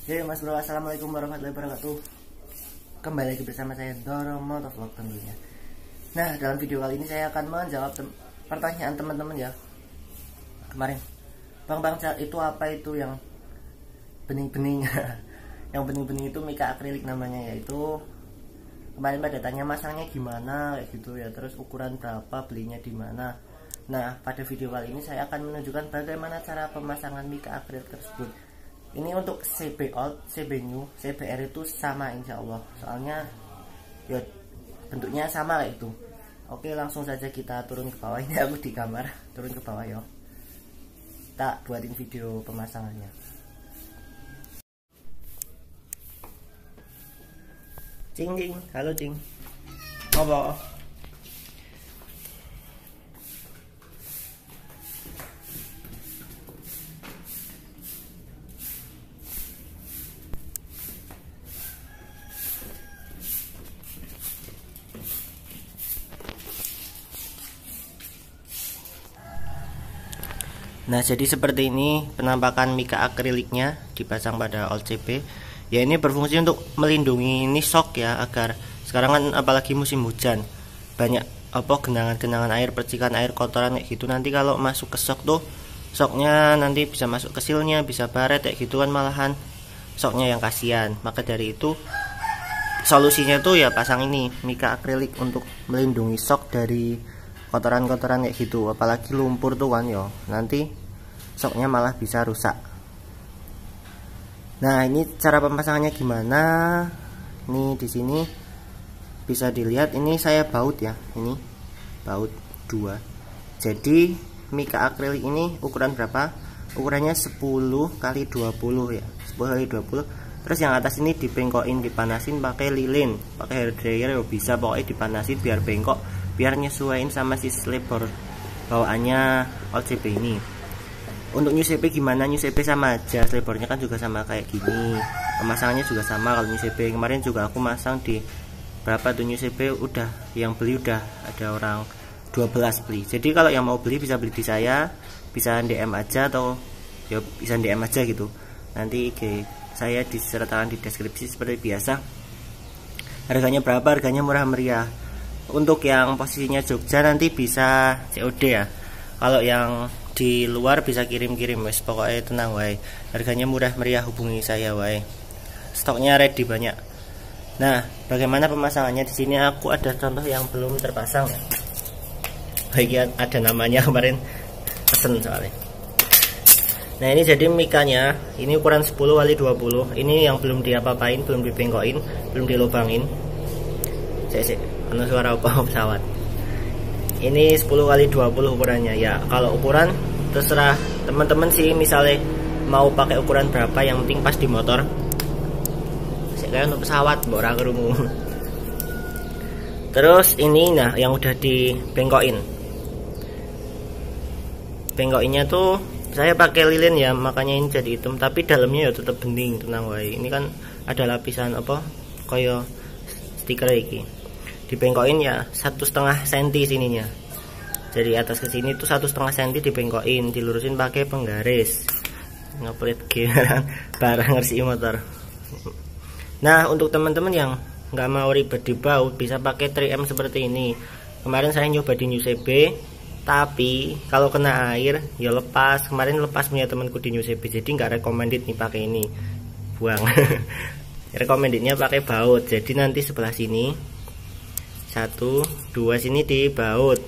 Oke mas bro, assalamualaikum warahmatullahi wabarakatuh. Kembali lagi bersama saya Doro Motovlog tentunya. Nah, dalam video kali ini saya akan menjawab pertanyaan teman-teman ya. Kemarin, Bang itu apa itu yang bening-bening? Yang bening-bening itu mika akrilik namanya, yaitu kemarin pada tanya masangnya gimana kayak gitu ya, terus ukuran berapa, belinya di mana. Nah, pada video kali ini saya akan menunjukkan bagaimana cara pemasangan mika akrilik tersebut. Ini untuk CB old, CB new, CBR itu sama insya Allah. Soalnya ya bentuknya sama kayak itu. Oke, langsung saja kita turun ke bawah. Ini aku di kamar, turun ke bawah ya. Kita buatin video pemasangannya. Cing cing, halo cing. Ngopo? Nah, jadi seperti ini penampakan mika akriliknya dipasang pada old CB. Ya, ini berfungsi untuk melindungi ini shock ya, agar sekarang kan apalagi musim hujan banyak genangan-genangan air, percikan air, kotoran kayak gitu. Nanti kalau masuk ke shock tuh, shocknya nanti bisa masuk ke silnya, bisa baret kayak gitu kan, malahan shocknya yang kasihan. Maka dari itu solusinya tuh ya pasang ini mika akrilik untuk melindungi shock dari kotoran-kotoran kayak gitu, apalagi lumpur tuh kan yo, nanti shocknya malah bisa rusak. Nah, ini cara pemasangannya gimana? Ini di sini bisa dilihat, ini saya baut ya, ini baut 2. Jadi mika akrilik ini ukuran berapa? Ukurannya 10 kali 20 ya, 10 kali 20. Terus yang atas ini dibengkokin, dipanasin pakai lilin, pakai hair dryer bisa, pokoknya dipanasin biar bengkok, biar nyesuaiin sama si lebar bawaannya old CB ini. Untuk new CB gimana? New CB sama aja, lebarnya kan juga sama kayak gini, pemasangannya juga sama. Kalau new CB kemarin juga aku masang di berapa tuh new CB, udah yang beli udah ada orang 12 beli. Jadi kalau yang mau beli bisa beli di saya, bisa DM aja atau ya bisa DM aja gitu. Nanti IG saya disertakan di deskripsi seperti biasa. Harganya berapa? Harganya murah meriah. Untuk yang posisinya Jogja nanti bisa COD ya. Kalau yang di luar bisa kirim-kirim wes, pokoknya tenang wae. Harganya murah meriah, hubungi saya wae. Stoknya ready banyak. Nah, bagaimana pemasangannya? Di sini aku ada contoh yang belum terpasang. Bagian ada namanya, kemarin pesen soalnya. Nah, ini jadi mikanya, ini ukuran 10 kali 20. Ini yang belum diapa-apain, belum dibengkokin, belum dilubangin. Cek. Ada suara pesawat. Ini 10 kali 20 ukurannya ya. Kalau ukuran terserah teman-teman sih, misalnya mau pakai ukuran berapa, yang penting pas di motor. Kayak untuk pesawat ora kerungu. Terus ini nah yang udah dibengkokin. Bengkokinnya tuh saya pakai lilin ya, makanya ini jadi hitam, tapi dalamnya ya tetap bening, tenang wae. Ini kan ada lapisan kayak stiker iki. Dibengkokin ya 1,5 cm sininya. Jadi atas ke sini tuh 1,5 cm dibengkokin, dilurusin pakai penggaris. Ngeplit gimana barang ngersi motor. Nah, untuk teman-teman yang nggak mau ribet di baut, bisa pakai 3M seperti ini. Kemarin saya nyoba di new CB, tapi kalau kena air ya lepas. Kemarin lepas punya temanku di new CB, jadi nggak recommended nih pakai ini, buang. Recommendednya pakai baut. Jadi nanti sebelah sini 1, 2 sini di baut.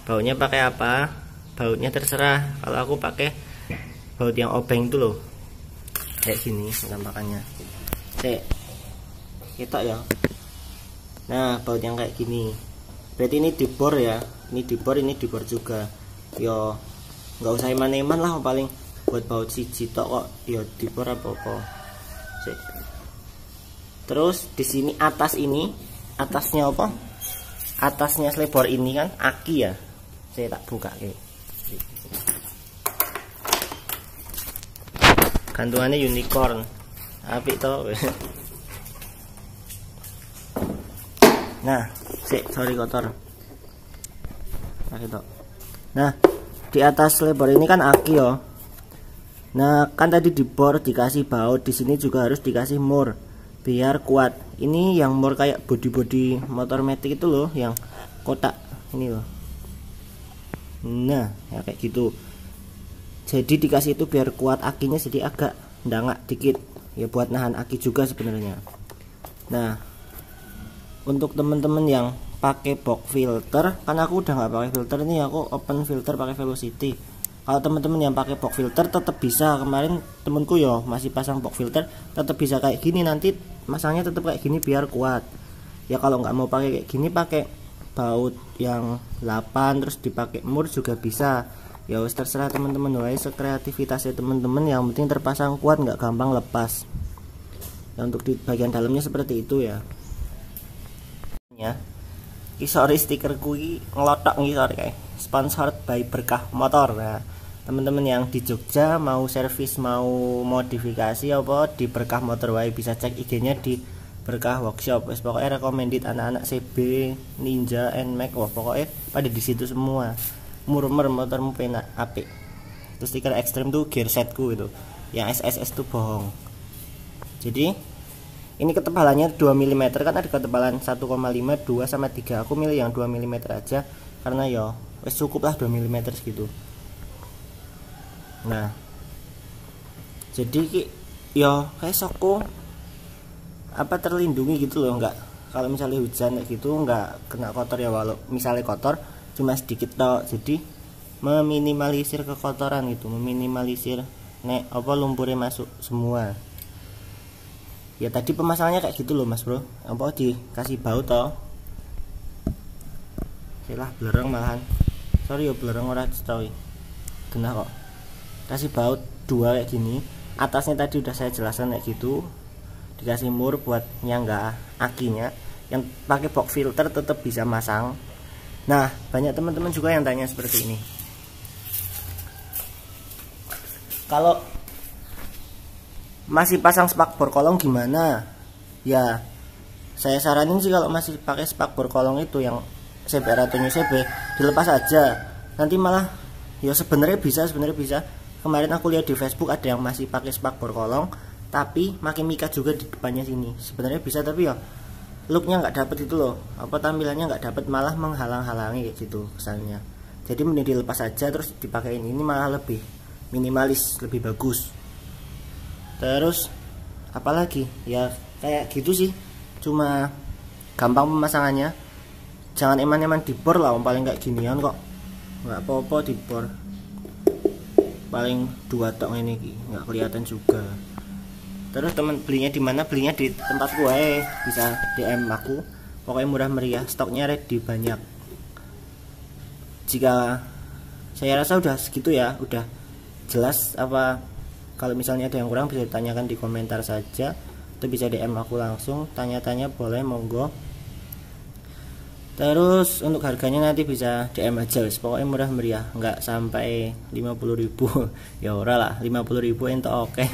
Bautnya pakai apa? Bautnya terserah. Kalau aku pakai baut yang obeng itu loh, kayak gini penampakannya. Kita ya. Nah, baut yang kayak gini. Berarti ini dibor ya. Ini dibor, ini dibor juga. Yo, nggak usah eman-eman lah, paling buat baut siji tok kok. Yo dibor apa-apa. Terus di sini atas ini, atasnya apa? Atasnya selebor ini kan aki ya. Saya tak buka ya. Gantungannya unicorn. Apik toh. Nah, sorry kotor. Nah, di atas selebor ini kan aki ya. Nah, kan tadi di bor dikasih baut, di sini juga harus dikasih mur biar kuat. Ini yang mur kayak body motor matic itu loh, yang kotak ini loh. Nah, ya kayak gitu. Jadi dikasih itu biar kuat, akinya jadi agak ndangak dikit. Ya buat nahan aki juga sebenarnya. Nah, untuk temen-temen yang pakai box filter, kan aku udah nggak pakai filter ini, aku open filter pakai velocity. Kalau teman-teman yang pakai box filter tetap bisa, kemarin temenku yo masih pasang box filter tetap bisa kayak gini, nanti masangnya tetap kayak gini biar kuat. Ya kalau nggak mau pakai kayak gini, pakai baut yang 8 terus dipakai mur juga bisa. Ya wis terserah teman-teman, wae sekreativitasnya teman-teman, yang penting terpasang kuat, nggak gampang lepas. Ya, untuk di bagian dalamnya seperti itu ya. Ya. Sorry, stiker kui ngelotok nih, sorry kayak sponsored by Berkah Motor. Nah, teman-teman yang di Jogja mau servis, mau modifikasi apa di Berkah Motor wae, bisa cek IG-nya di Berkah Workshop. Wes pokoknya recommended anak-anak CB, Ninja, NMAX, wah pokoknya pada di situ semua. Murmur motormu penak apik. Terus stiker ekstrem tuh gear setku itu. Yang SSS tuh bohong. Jadi ini ketebalannya 2 mm, kan ada ketebalan 1,5, 2 sama 3. Aku milih yang 2 mm aja karena ya wes cukup lah 2 mm segitu. Nah, jadi ya kayak soko apa terlindungi gitu loh, enggak kalau misalnya hujan kayak gitu enggak kena kotor ya, walau misalnya kotor cuma sedikit toh, jadi meminimalisir kekotoran gitu, meminimalisir nek apa lumpurnya masuk semua. Ya tadi pemasangannya kayak gitu loh mas bro, apa dikasih baut toh. Silah belereng malahan, sorry ya belereng ora cetoy genah kok. Kasih baut 2 kayak gini, atasnya tadi udah saya jelaskan kayak gitu, dikasih mur buat nyangga akinya. Yang pakai box filter tetap bisa masang. Nah, banyak teman-teman juga yang tanya seperti ini, kalau masih pasang spakbor kolong gimana? Ya, saya saranin sih kalau masih pakai spakbor kolong itu yang CB atau CB dilepas aja. Nanti malah ya sebenarnya bisa. Kemarin aku lihat di Facebook ada yang masih pakai spakbor kolong tapi pakai mika juga di depannya sini. Sebenarnya bisa, tapi ya looknya nggak dapet itu loh, apa tampilannya nggak dapet, malah menghalang-halangi kayak gitu kesannya. Jadi mending dilepas aja terus dipakein ini, malah lebih minimalis, lebih bagus. Terus apalagi ya kayak gitu sih, cuma gampang pemasangannya. Jangan eman-eman di bor lah, paling kayak ginian kok nggak apa-apa di bor, paling 2 tok ini nggak kelihatan juga. Terus teman belinya di mana? Belinya di tempat gue, bisa DM aku, pokoknya murah meriah, stoknya ready banyak. Jika saya rasa udah segitu ya, udah jelas. Apa kalau misalnya ada yang kurang bisa ditanyakan di komentar saja, atau bisa DM aku langsung, tanya-tanya boleh, monggo. Terus untuk harganya nanti bisa DM aja, pokoknya murah meriah, nggak sampai 50.000 ya ora lah, 50.000 ento oke.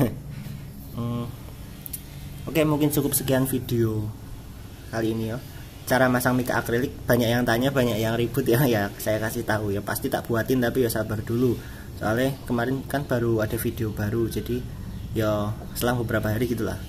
Oke, mungkin cukup sekian video kali ini ya. Cara masang mika akrilik, banyak yang tanya, banyak yang ribut ya. Ya saya kasih tahu ya, pasti tak buatin, tapi ya sabar dulu. Soalnya kemarin kan baru ada video baru, jadi ya selang beberapa hari gitulah.